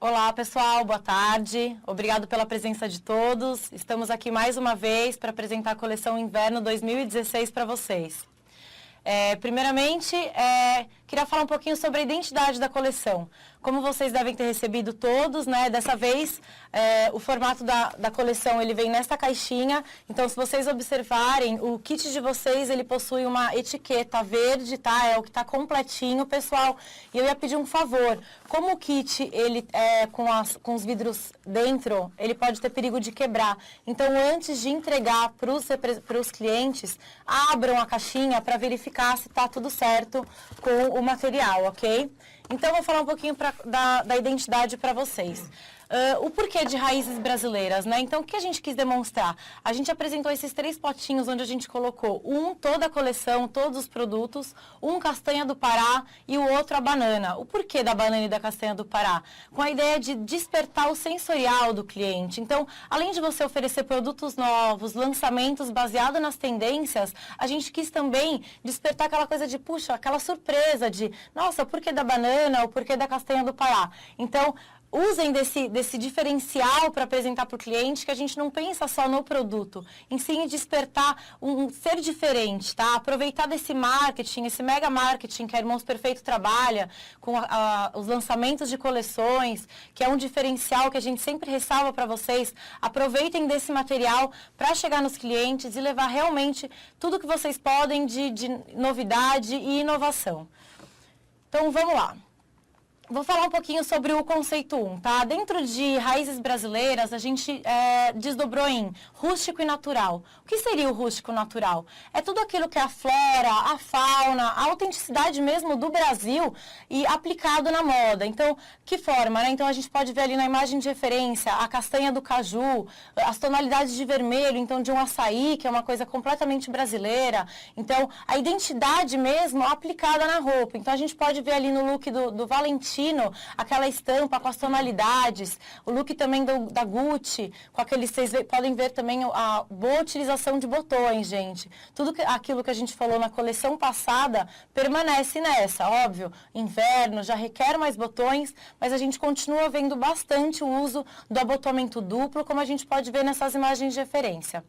Olá, pessoal, boa tarde. Obrigado pela presença de todos. Estamos aqui mais uma vez para apresentar a coleção Inverno 2016 para vocês. Primeiramente, queria falar um pouquinho sobre a identidade da coleção. Como vocês devem ter recebido todos, né? Dessa vez, o formato da coleção ele vem nessa caixinha. Então, se vocês observarem, o kit de vocês ele possui uma etiqueta verde, tá? É o que está completinho, pessoal. E eu ia pedir um favor. Como o kit ele é com os vidros dentro, ele pode ter perigo de quebrar. Então, antes de entregar para os clientes, abram a caixinha para verificar se está tudo certo com o material, ok? Então, eu vou falar um pouquinho da identidade para vocês. O porquê de raízes brasileiras, né? Então, o que a gente quis demonstrar? A gente apresentou esses 3 potinhos onde a gente colocou toda a coleção, todos os produtos, castanha do Pará e o outro a banana. O porquê da banana e da castanha do Pará? Com a ideia de despertar o sensorial do cliente. Então, além de você oferecer produtos novos, lançamentos baseados nas tendências, a gente quis também despertar aquela coisa de, puxa, aquela surpresa de, nossa, o porquê da banana, o porquê da castanha do Pará. Então, usem desse diferencial para apresentar para o cliente, que a gente não pensa só no produto, em sim despertar um ser diferente, tá? Aproveitar desse marketing, esse mega marketing que a Irmãos Perfeito trabalha, com os lançamentos de coleções, que é um diferencial que a gente sempre ressalva para vocês. Aproveitem desse material para chegar nos clientes e levar realmente tudo que vocês podem de novidade e inovação. Então, vamos lá. Vou falar um pouquinho sobre o conceito 1, tá? Dentro de raízes brasileiras, a gente desdobrou em rústico e natural. O que seria o rústico natural? É tudo aquilo que é a flora, a fauna, a autenticidade mesmo do Brasil e aplicado na moda. Então, que forma, né? Então, a gente pode ver ali na imagem de referência a castanha do caju, as tonalidades de vermelho, então, de um açaí, que é uma coisa completamente brasileira. Então, a identidade mesmo aplicada na roupa. Então, a gente pode ver ali no look do Valentim, aquela estampa com as tonalidades, o look também da Gucci, com aqueles, vocês podem ver também a boa utilização de botões, gente. Tudo aquilo que a gente falou na coleção passada permanece nessa, óbvio. Inverno já requer mais botões, mas a gente continua vendo bastante o uso do abotoamento duplo, como a gente pode ver nessas imagens de referência.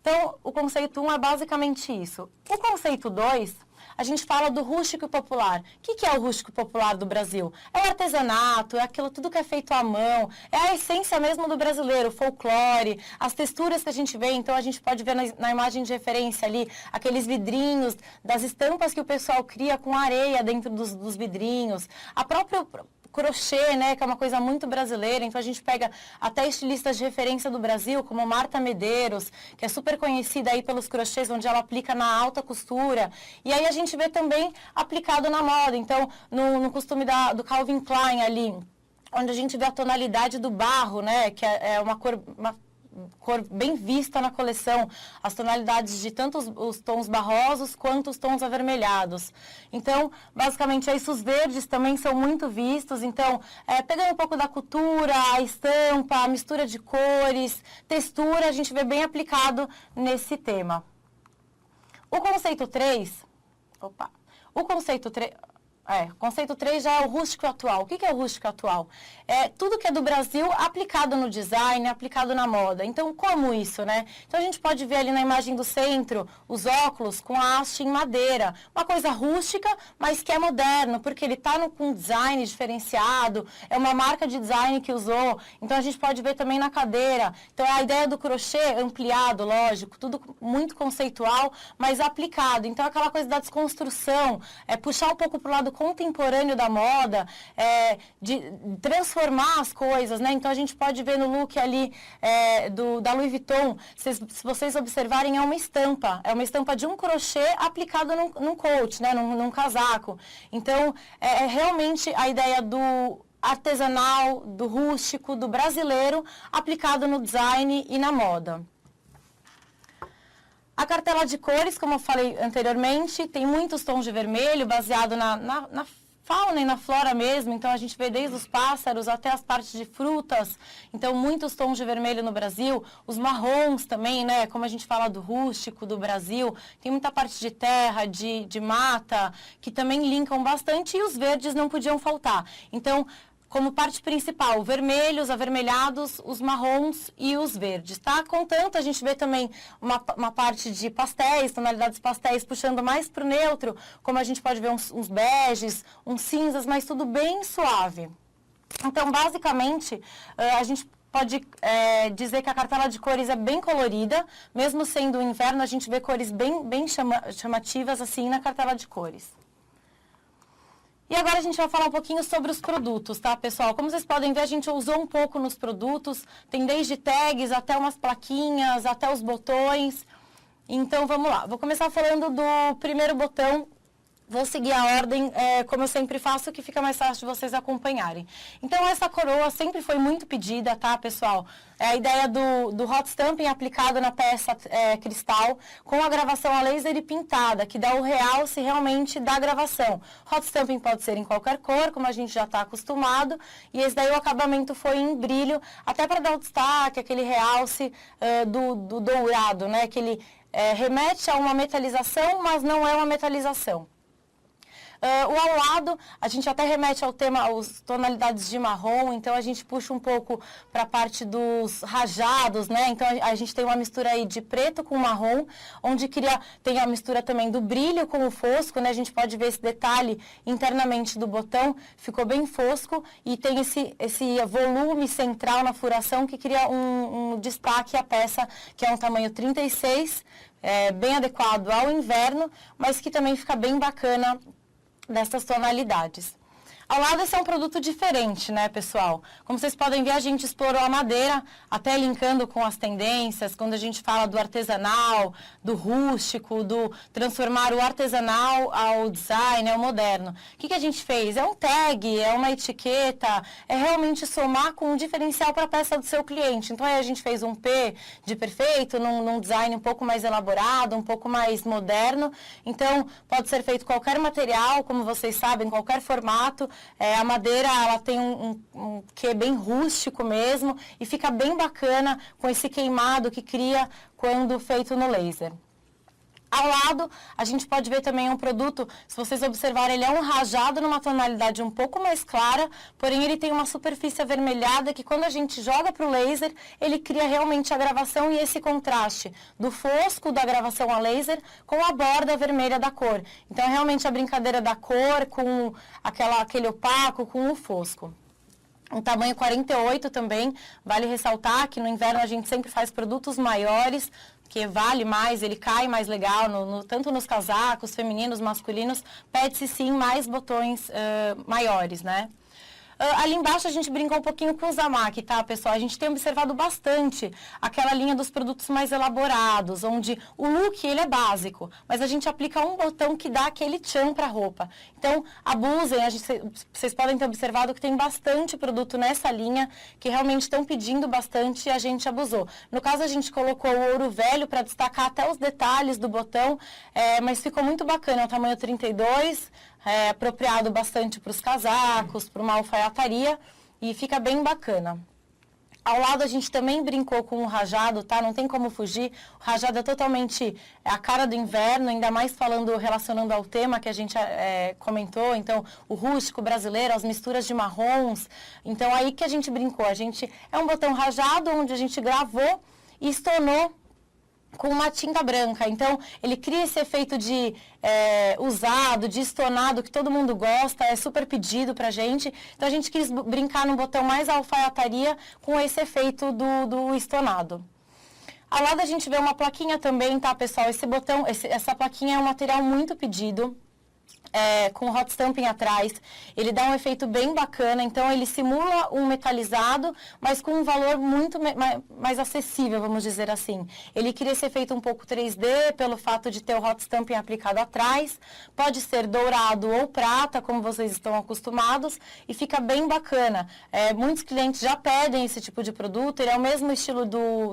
Então, o conceito 1 é basicamente isso. O conceito 2... a gente fala do rústico popular. O que é o rústico popular do Brasil? É o artesanato, é aquilo tudo que é feito à mão, é a essência mesmo do brasileiro, o folclore, as texturas que a gente vê. Então, a gente pode ver na imagem de referência ali, aqueles vidrinhos, das estampas que o pessoal cria com areia dentro dos vidrinhos. A própria crochê, né, que é uma coisa muito brasileira. Então, a gente pega até estilistas de referência do Brasil, como Marta Medeiros, que é super conhecida aí pelos crochês, onde ela aplica na alta costura. E aí, a gente vê também aplicado na moda. Então, no costume do Calvin Klein ali, onde a gente vê a tonalidade do barro, né, que é uma cor bem vista na coleção, as tonalidades de tanto os tons barrosos quanto os tons avermelhados. Então, basicamente, aí os verdes também são muito vistos. Então, pegando um pouco da cultura, a estampa, a mistura de cores, textura, a gente vê bem aplicado nesse tema. O conceito 3... Opa! O conceito 3... conceito 3 já é o rústico atual. O que é o rústico atual? É tudo que é do Brasil aplicado no design, aplicado na moda. Então, como isso, né? Então, a gente pode ver ali na imagem do centro, os óculos com a haste em madeira. Uma coisa rústica, mas que é moderno, porque ele está com um design diferenciado, é uma marca de design que usou. Então, a gente pode ver também na cadeira. Então, a ideia do crochê ampliado, lógico, tudo muito conceitual, mas aplicado. Então, aquela coisa da desconstrução, puxar um pouco para o lado contemporâneo da moda, de transformar as coisas, né? Então, a gente pode ver no look ali da Louis Vuitton, se vocês observarem, é uma estampa de um crochê aplicado num coat, né? Num casaco. Então, é realmente a ideia do artesanal, do rústico, do brasileiro, aplicado no design e na moda. A cartela de cores, como eu falei anteriormente, tem muitos tons de vermelho, baseado na fauna e na flora mesmo. Então, a gente vê desde os pássaros até as partes de frutas. Então, muitos tons de vermelho no Brasil. Os marrons também, né? Como a gente fala do rústico, do Brasil. Tem muita parte de terra, de mata, que também linkam bastante. E os verdes não podiam faltar. Então, como parte principal, vermelhos, avermelhados, os marrons e os verdes, tá? Contanto, a gente vê também uma parte de pastéis, tonalidades pastéis, puxando mais para o neutro, como a gente pode ver uns beges, uns cinzas, mas tudo bem suave. Então, basicamente, a gente pode dizer que a cartela de cores é bem colorida, mesmo sendo inverno, a gente vê cores bem chamativas assim na cartela de cores. E agora a gente vai falar um pouquinho sobre os produtos, tá, pessoal? Como vocês podem ver, a gente usou um pouco nos produtos, tem desde tags até umas plaquinhas, até os botões. Então, vamos lá. Vou começar falando do primeiro botão. Vou seguir a ordem, como eu sempre faço, que fica mais fácil de vocês acompanharem. Então, essa coroa sempre foi muito pedida, tá, pessoal? É a ideia do hot stamping aplicado na peça cristal, com a gravação a laser e pintada, que dá o realce realmente da gravação. Hot stamping pode ser em qualquer cor, como a gente já está acostumado, e esse daí o acabamento foi em brilho, até para dar o destaque, aquele realce do dourado, né? Que ele remete a uma metalização, mas não é uma metalização. O ao lado, a gente até remete ao tema, as tonalidades de marrom, então a gente puxa um pouco para a parte dos rajados, né? Então a gente tem uma mistura aí de preto com marrom, onde tem a mistura também do brilho com o fosco, né? A gente pode ver esse detalhe internamente do botão, ficou bem fosco e tem esse volume central na furação que cria um destaque à peça, que é um tamanho 36, bem adequado ao inverno, mas que também fica bem bacana dessas tonalidades. Ao lado, esse é um produto diferente, né, pessoal? Como vocês podem ver, a gente explorou a madeira, até linkando com as tendências, quando a gente fala do artesanal, do rústico, do transformar o artesanal ao design, ao moderno. O que a gente fez? É um tag, é uma etiqueta, é realmente somar com um diferencial para a peça do seu cliente. Então, aí a gente fez um P de perfeito, num design um pouco mais elaborado, um pouco mais moderno. Então, pode ser feito qualquer material, como vocês sabem, qualquer formato. A madeira, ela tem um quê bem rústico mesmo e fica bem bacana com esse queimado que cria quando feito no laser. Ao lado, a gente pode ver também um produto, se vocês observarem, ele é um rajado numa tonalidade um pouco mais clara, porém ele tem uma superfície avermelhada que quando a gente joga para o laser, ele cria realmente a gravação e esse contraste do fosco da gravação a laser com a borda vermelha da cor. Então, é realmente a brincadeira da cor com aquele opaco, com o fosco. Um tamanho 48 também, vale ressaltar que no inverno a gente sempre faz produtos maiores, que vale mais, ele cai mais legal, tanto nos casacos, femininos, masculinos, pede-se sim mais botões maiores, né? Ali embaixo a gente brincou um pouquinho com o Uzamaki, tá, pessoal? A gente tem observado bastante aquela linha dos produtos mais elaborados, onde o look, ele é básico, mas a gente aplica um botão que dá aquele tchan para a roupa. Então, abusem, vocês podem ter observado que tem bastante produto nessa linha, que realmente estão pedindo bastante e a gente abusou. No caso, a gente colocou o ouro velho para destacar até os detalhes do botão, mas ficou muito bacana, é o tamanho 32, apropriado bastante para os casacos, para uma alfaiataria e fica bem bacana. Ao lado a gente também brincou com o rajado, tá? Não tem como fugir. O rajado é totalmente a cara do inverno, ainda mais relacionando ao tema que a gente comentou. Então, o rústico brasileiro, as misturas de marrons. Então, aí que a gente brincou. É um botão rajado onde a gente gravou e estonou com uma tinta branca. Então, ele cria esse efeito de usado, de estonado, que todo mundo gosta, é super pedido pra gente. Então, a gente quis brincar no botão mais alfaiataria com esse efeito do estonado. Ao lado, a gente vê uma plaquinha também, tá, pessoal? Esse botão, essa plaquinha é um material muito pedido. Com hot stamping atrás, ele dá um efeito bem bacana, então ele simula um metalizado, mas com um valor muito mais acessível, vamos dizer assim. Ele cria esse efeito um pouco 3D, pelo fato de ter o hot stamping aplicado atrás, pode ser dourado ou prata, como vocês estão acostumados, e fica bem bacana. Muitos clientes já pedem esse tipo de produto, ele é o mesmo estilo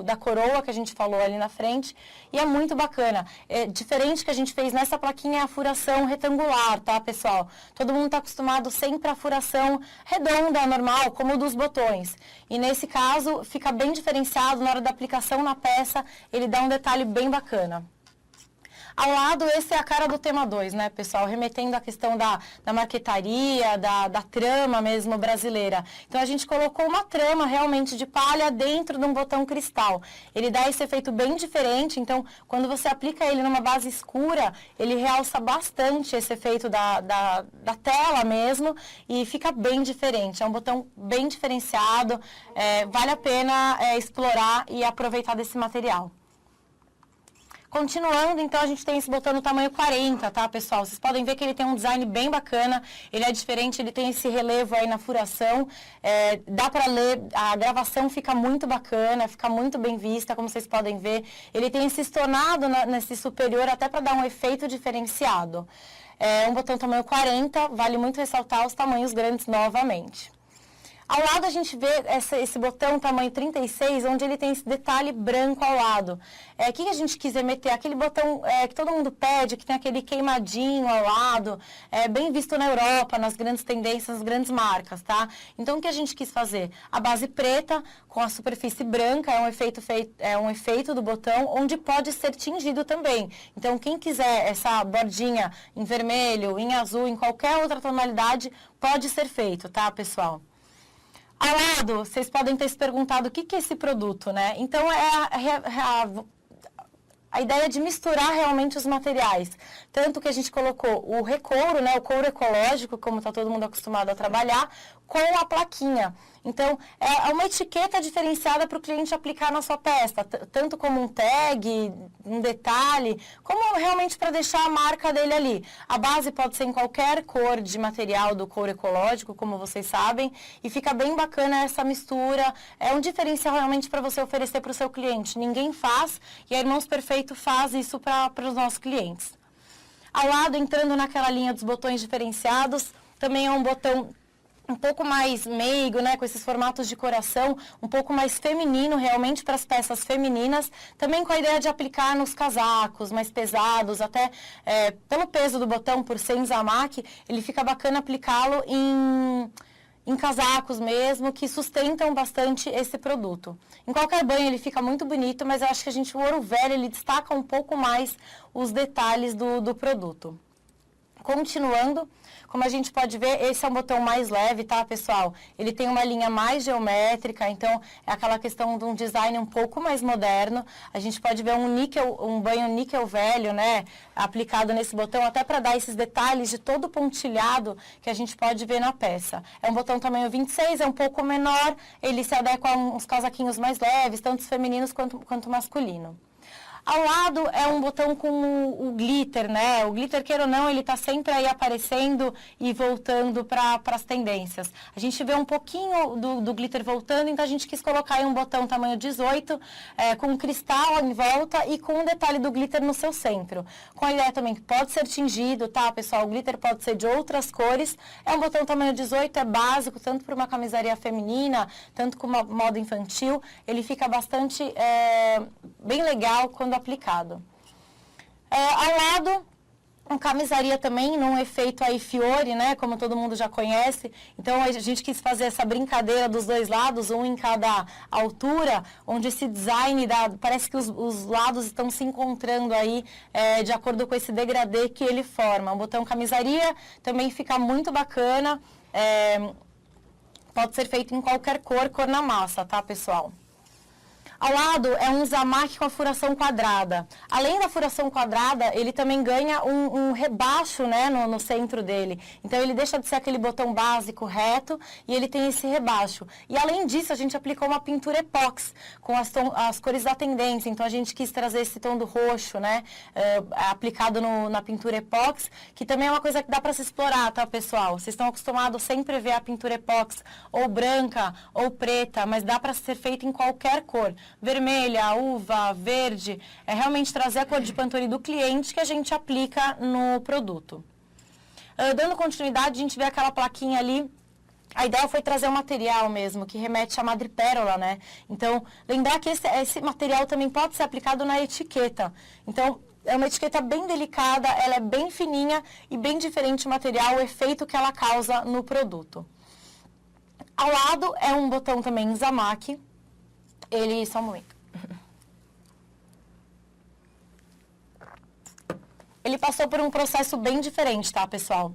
da coroa que a gente falou ali na frente, e é muito bacana. Diferente que a gente fez nessa plaquinha é a furação retangular, tá, pessoal? Todo mundo está acostumado sempre à furação redonda, normal, como dos botões. E nesse caso, fica bem diferenciado na hora da aplicação na peça, ele dá um detalhe bem bacana. Ao lado, esse é a cara do tema 2, né, pessoal? Remetendo à questão da marquetaria, da trama mesmo brasileira. Então, a gente colocou uma trama realmente de palha dentro de um botão cristal. Ele dá esse efeito bem diferente, então, quando você aplica ele numa base escura, ele realça bastante esse efeito da tela mesmo e fica bem diferente. É um botão bem diferenciado, vale a pena explorar e aproveitar desse material. Continuando, então, a gente tem esse botão no tamanho 40, tá, pessoal? Vocês podem ver que ele tem um design bem bacana, ele é diferente, ele tem esse relevo aí na furação, dá para ler, a gravação fica muito bacana, fica muito bem vista, como vocês podem ver. Ele tem esse estonado nesse superior, até para dar um efeito diferenciado. É um botão tamanho 40, vale muito ressaltar os tamanhos grandes novamente. Ao lado a gente vê esse botão tamanho 36, onde ele tem esse detalhe branco ao lado. O que a gente quiser meter? Aquele botão que todo mundo pede, que tem aquele queimadinho ao lado, bem visto na Europa, nas grandes tendências, nas grandes marcas, tá? Então, o que a gente quis fazer? A base preta com a superfície branca é um efeito do botão, onde pode ser tingido também. Então, quem quiser essa bordinha em vermelho, em azul, em qualquer outra tonalidade, pode ser feito, tá, pessoal? Ao lado, vocês podem ter se perguntado o que é esse produto, né? Então, a ideia de misturar realmente os materiais. Tanto que a gente colocou o recouro, né, o couro ecológico, como está todo mundo acostumado a trabalhar, com a plaquinha. Então, é uma etiqueta diferenciada para o cliente aplicar na sua peça, tanto como um tag, um detalhe, como realmente para deixar a marca dele ali. A base pode ser em qualquer cor de material do couro ecológico, como vocês sabem, e fica bem bacana essa mistura. É um diferencial realmente para você oferecer para o seu cliente. Ninguém faz, e a Irmãos Perfeito faz isso para os nossos clientes. Ao lado, entrando naquela linha dos botões diferenciados, também é um botão um pouco mais meigo, né, com esses formatos de coração, um pouco mais feminino, realmente para as peças femininas, também com a ideia de aplicar nos casacos mais pesados, até pelo peso do botão, por ser em zamaque, ele fica bacana aplicá-lo em casacos mesmo, que sustentam bastante esse produto. Em qualquer banho ele fica muito bonito, mas eu acho que o ouro velho, ele destaca um pouco mais os detalhes do produto. Continuando, como a gente pode ver, esse é um botão mais leve, tá, pessoal? Ele tem uma linha mais geométrica, então é aquela questão de um design um pouco mais moderno. A gente pode ver um banho níquel velho, né, aplicado nesse botão, até para dar esses detalhes de todo pontilhado que a gente pode ver na peça. É um botão tamanho 26, é um pouco menor, ele se adequa a uns casaquinhos mais leves, tanto femininos quanto masculino. Ao lado é um botão com o glitter, né? O glitter, queira ou não, ele está sempre aí aparecendo e voltando para as tendências. A gente vê um pouquinho do glitter voltando, então a gente quis colocar aí um botão tamanho 18, com um cristal em volta e com um detalhe do glitter no seu centro. Com a ideia também que pode ser tingido, tá, pessoal? O glitter pode ser de outras cores. É um botão tamanho 18, é básico, tanto para uma camisaria feminina, tanto como uma moda infantil. Ele fica bastante bem legal quando aplicado. Ao lado, uma camisaria também, num efeito aí fiore, né, como todo mundo já conhece. Então, a gente quis fazer essa brincadeira dos dois lados, um em cada altura, onde esse design, parece que os lados estão se encontrando aí, de acordo com esse degradê que ele forma. Um botão camisaria também fica muito bacana, pode ser feito em qualquer cor na massa, tá, pessoal? Ao lado é um zamaque com a furação quadrada. Além da furação quadrada, ele também ganha um rebaixo, né, no centro dele. Então, ele deixa de ser aquele botão básico reto e ele tem esse rebaixo. E, além disso, a gente aplicou uma pintura epóxi com as cores da tendência. Então, a gente quis trazer esse tom do roxo, né, aplicado na pintura epóxi, que também é uma coisa que dá para se explorar, tá, pessoal? Vocês estão acostumados sempre a ver a pintura epóxi ou branca ou preta, mas dá para ser feita em qualquer cor. Vermelha, uva, verde, é realmente trazer a cor de Pantone do cliente que a gente aplica no produto. Dando continuidade, a gente vê aquela plaquinha ali. A ideia foi trazer um material mesmo, que remete à madrepérola, né? Então, lembrar que esse material também pode ser aplicado na etiqueta. Então, é uma etiqueta bem delicada, ela é bem fininha e bem diferente o material, o efeito que ela causa no produto. Ao lado é um botão também em zamaque. Só um momento. ele passou por um processo bem diferente, tá, pessoal?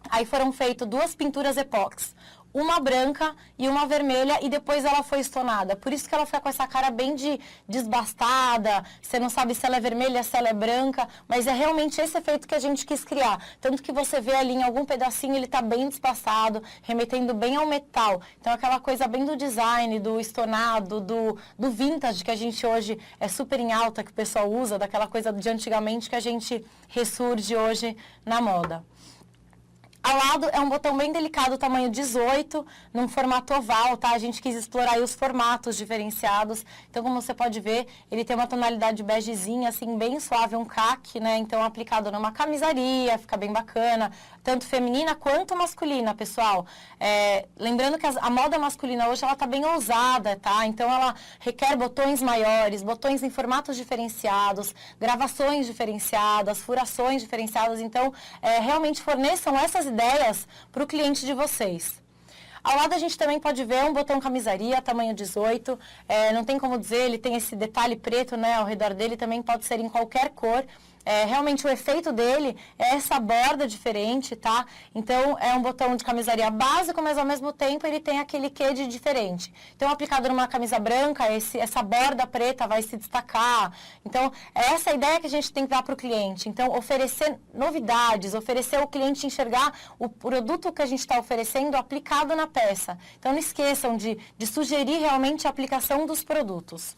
Aí foram feitas 2 pinturas epóxi, uma branca e uma vermelha, e depois ela foi estonada. Por isso que ela fica com essa cara bem de desbastada, você não sabe se ela é vermelha, se ela é branca, mas é realmente esse efeito que a gente quis criar. Tanto que você vê ali em algum pedacinho, ele está bem despassado, remetendo bem ao metal. Então aquela coisa bem do design, do estonado, do vintage, que a gente hoje é super em alta, que o pessoal usa, daquela coisa de antigamente que a gente ressurge hoje na moda. Ao lado é um botão bem delicado, tamanho 18, num formato oval, tá? A gente quis explorar aí os formatos diferenciados. Então, como você pode ver, ele tem uma tonalidade begezinha, assim, bem suave, um caque, né? Então, aplicado numa camisaria, fica bem bacana. Tanto feminina quanto masculina, pessoal. Lembrando que a moda masculina hoje, ela tá bem ousada, tá? Então, ela requer botões maiores, botões em formatos diferenciados, gravações diferenciadas, furações diferenciadas. Então, realmente forneçam essas ideias para o cliente de vocês. Ao lado a gente também pode ver um botão camisaria, tamanho 18, não tem como dizer, ele tem esse detalhe preto, né, ao redor dele, também pode ser em qualquer cor. Realmente o efeito dele é essa borda diferente, tá? Então, é um botão de camisaria básico, mas ao mesmo tempo ele tem aquele quê de diferente. Então, aplicado numa camisa branca, essa borda preta vai se destacar. Então, é essa a ideia que a gente tem que dar para o cliente. Então, oferecer novidades, oferecer ao cliente enxergar o produto que a gente está oferecendo aplicado na peça. Então, não esqueçam de sugerir realmente a aplicação dos produtos.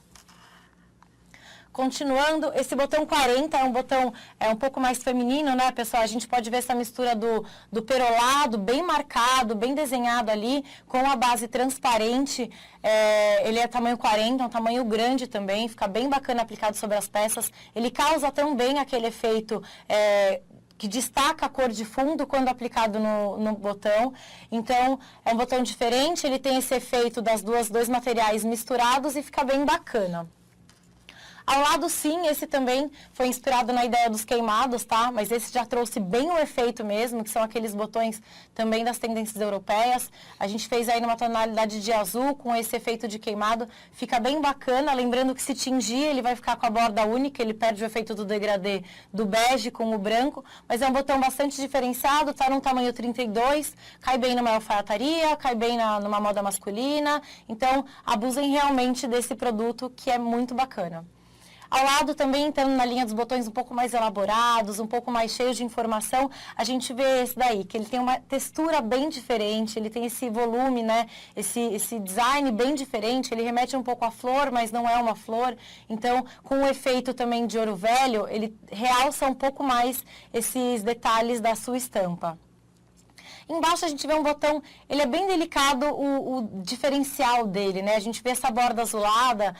Continuando, esse botão 40 é um botão um pouco mais feminino, né, pessoal? A gente pode ver essa mistura do perolado, bem marcado, bem desenhado ali, com a base transparente. Ele é tamanho 40, é um tamanho grande também, fica bem bacana aplicado sobre as peças. Ele causa também aquele efeito que destaca a cor de fundo quando aplicado no botão. Então, é um botão diferente, ele tem esse efeito das dois materiais misturados e fica bem bacana. Ao lado, sim, esse também foi inspirado na ideia dos queimados, tá? Mas esse já trouxe bem o efeito mesmo, que são aqueles botões também das tendências europeias. A gente fez aí numa tonalidade de azul, com esse efeito de queimado. Fica bem bacana, lembrando que se tingir, ele vai ficar com a borda única, ele perde o efeito do degradê do bege com o branco. Mas é um botão bastante diferenciado, tá num tamanho 32, cai bem numa alfaiataria, cai bem numa moda masculina. Então, abusem realmente desse produto, que é muito bacana. Ao lado também, entrando na linha dos botões um pouco mais elaborados, um pouco mais cheios de informação, a gente vê esse daí, que ele tem uma textura bem diferente, ele tem esse volume, né, esse design bem diferente, ele remete um pouco à flor, mas não é uma flor. Então, com o efeito também de ouro velho, ele realça um pouco mais esses detalhes da sua estampa. Embaixo a gente vê um botão, ele é bem delicado, o diferencial dele, né? A gente vê essa borda azulada,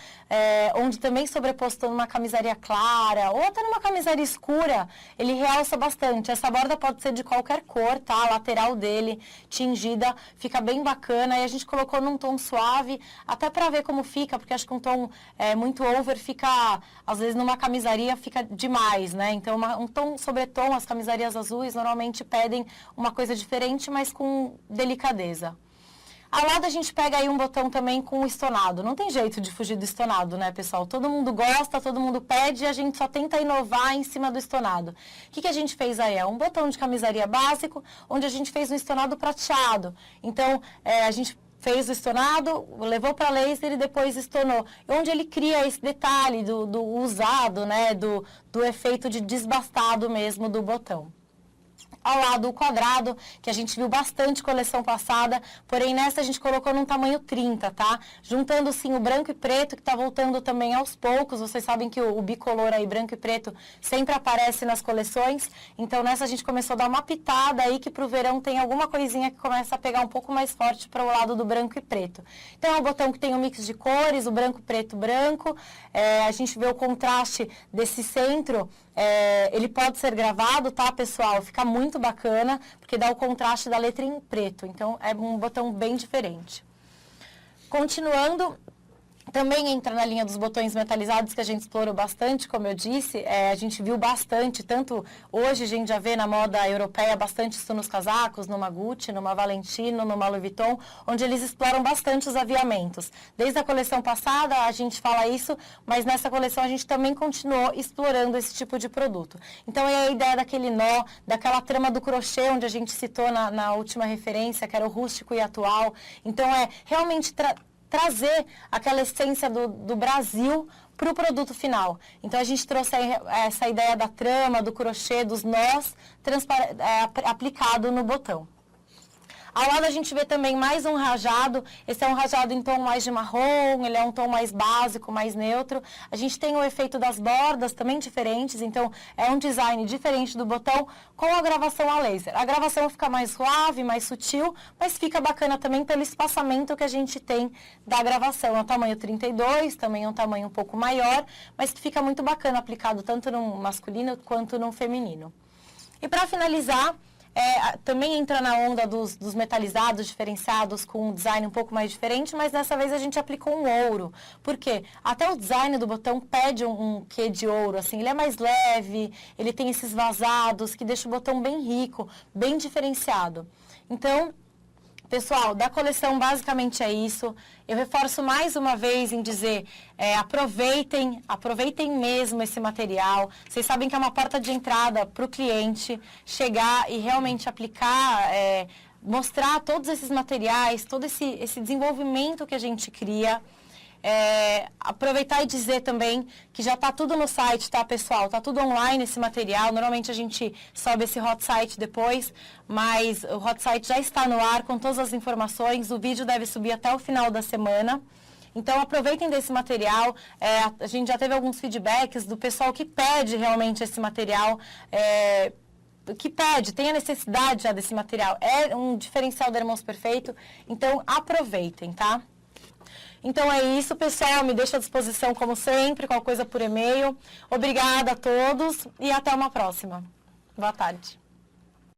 onde também sobreposto numa camisaria clara, ou até numa camisaria escura, ele realça bastante. Essa borda pode ser de qualquer cor, tá? A lateral dele, tingida, fica bem bacana. E a gente colocou num tom suave, até pra ver como fica, porque acho que um tom muito over fica, às vezes numa camisaria fica demais, né? Então, um tom sobretom, as camisarias azuis normalmente pedem uma coisa diferente, mas com delicadeza. Ao lado a gente pega aí um botão também com estonado. Não tem jeito de fugir do estonado, né, pessoal? Todo mundo gosta, todo mundo pede e a gente só tenta inovar em cima do estonado. O que a gente fez aí? É um botão de camisaria básico, onde a gente fez um estonado prateado. Então, a gente fez o estonado, levou para laser e depois estonou. Onde ele cria esse detalhe do usado, né, do efeito de desbastado mesmo do botão. Ao lado o quadrado, que a gente viu bastante coleção passada, porém nessa a gente colocou num tamanho 30, tá? Juntando sim o branco e preto, que tá voltando também aos poucos. Vocês sabem que o bicolor aí, branco e preto, sempre aparece nas coleções. Então nessa a gente começou a dar uma pitada aí, que pro verão tem alguma coisinha que começa a pegar um pouco mais forte para o lado do branco e preto. Então é um botão que tem um mix de cores, o branco, preto, branco. A gente vê o contraste desse centro. Ele pode ser gravado, tá, pessoal? Fica muito bacana, porque dá o contraste da letra em preto. Então, é um botão bem diferente. Continuando, Também entra na linha dos botões metalizados, que a gente explorou bastante, como eu disse. A gente viu bastante, tanto hoje a gente já vê na moda europeia bastante isso nos casacos, numa Gucci, numa Valentino, numa Louis Vuitton, onde eles exploram bastante os aviamentos. Desde a coleção passada a gente fala isso, mas nessa coleção a gente também continuou explorando esse tipo de produto. Então é a ideia daquele nó, daquela trama do crochê, onde a gente citou na última referência, que era o rústico e atual. Então é realmente trazer aquela essência do Brasil para o produto final. Então, a gente trouxe essa ideia da trama, do crochê, dos nós, aplicado no botão. Ao lado a gente vê também mais um rajado. Esse é um rajado em tom mais de marrom, ele é um tom mais básico, mais neutro. A gente tem o efeito das bordas também diferentes, então é um design diferente do botão com a gravação a laser. A gravação fica mais suave, mais sutil, mas fica bacana também pelo espaçamento que a gente tem da gravação. É um tamanho 32, também é um tamanho um pouco maior, mas que fica muito bacana aplicado tanto no masculino quanto no feminino. E para finalizar, também entra na onda dos metalizados, diferenciados, com um design um pouco mais diferente, mas dessa vez a gente aplicou um ouro. Por quê? Até o design do botão pede um quê de ouro, assim, ele é mais leve, ele tem esses vazados que deixa o botão bem rico, bem diferenciado. Então, pessoal, da coleção basicamente é isso. Eu reforço mais uma vez em dizer, aproveitem mesmo esse material. Vocês sabem que é uma porta de entrada para o cliente chegar e realmente aplicar, mostrar todos esses materiais, todo esse desenvolvimento que a gente cria. Aproveitar e dizer também que já está tudo no site, tá, pessoal? Está tudo online esse material. Normalmente a gente sobe esse hot site depois, mas o hot site já está no ar com todas as informações. O vídeo deve subir até o final da semana. Então, aproveitem desse material. A gente já teve alguns feedbacks do pessoal que pede realmente esse material. Tem a necessidade já desse material. É um diferencial da Irmãos Perfeito. Então, aproveitem, tá? Então é isso, pessoal. Me deixo à disposição, como sempre, qualquer coisa por e-mail. Obrigada a todos e até uma próxima. Boa tarde.